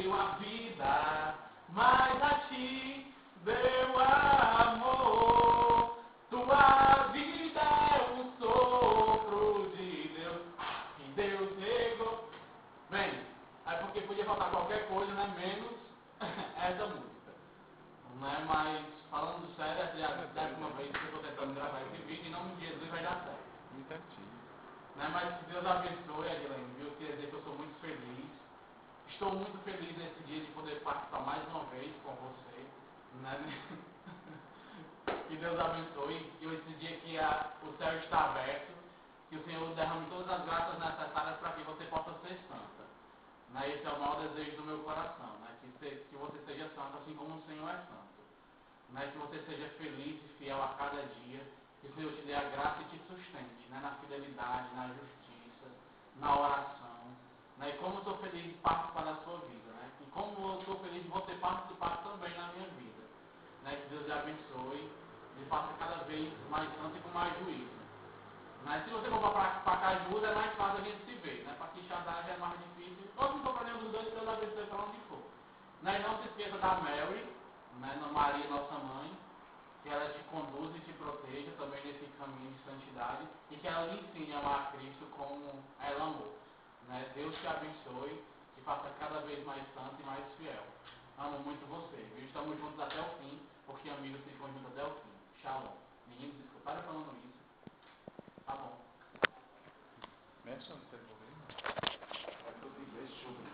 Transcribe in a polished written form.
deu a vida, mas a ti deu amor. Tua vida é um sopro de Deus, que Deus negou. Bem, aí porque podia faltar qualquer coisa, né? Menos essa música. Né? Mas, falando sério, já deve uma vez que eu estou tentando gravar esse vídeo, em nome de Jesus vai dar certo. Muito antigo. Né? Mas que Deus abençoe, Adilene, viu? Quer dizer que eu sou muito feliz. Estou muito feliz nesse dia de poder participar mais uma vez com você. Né? Que Deus abençoe. E esse dia que o céu está aberto, que o Senhor derrame todas as graças necessárias para que você possa ser santa. Né? Esse é o maior desejo do meu coração. Né? Que você seja santo assim como o Senhor é santo. Né? Que você seja feliz e fiel a cada dia. Que o Senhor te dê a graça e te sustente, né? Na fidelidade, na justiça, na oração. Né? E como eu estou feliz de participar da sua vida. Né? E como eu estou feliz de você participar também na minha vida. Né? Que Deus lhe abençoe e faça cada vez mais santo e com mais juízo. Né? Se você for para Caju, é mais fácil a gente se ver. Né? Para Quixadá já é mais difícil. Ou se não for para nenhum dos dois, Deus abençoe para onde for. Né? E não se esqueça da Mary, né? Maria, nossa mãe, que ela te conduza e te proteja também nesse caminho de santidade e que ela lhe ensine a amar a Cristo como ela amou. Né? Deus te abençoe e faça cada vez mais santo e mais fiel. Amo muito você, viu? Estamos juntos até o fim, porque amigos ficam juntos até o fim. Shalom. Meninos, desculpa, falando isso. Tá bom. Mexe, não tem problema. É porque eu tenho esse jogo de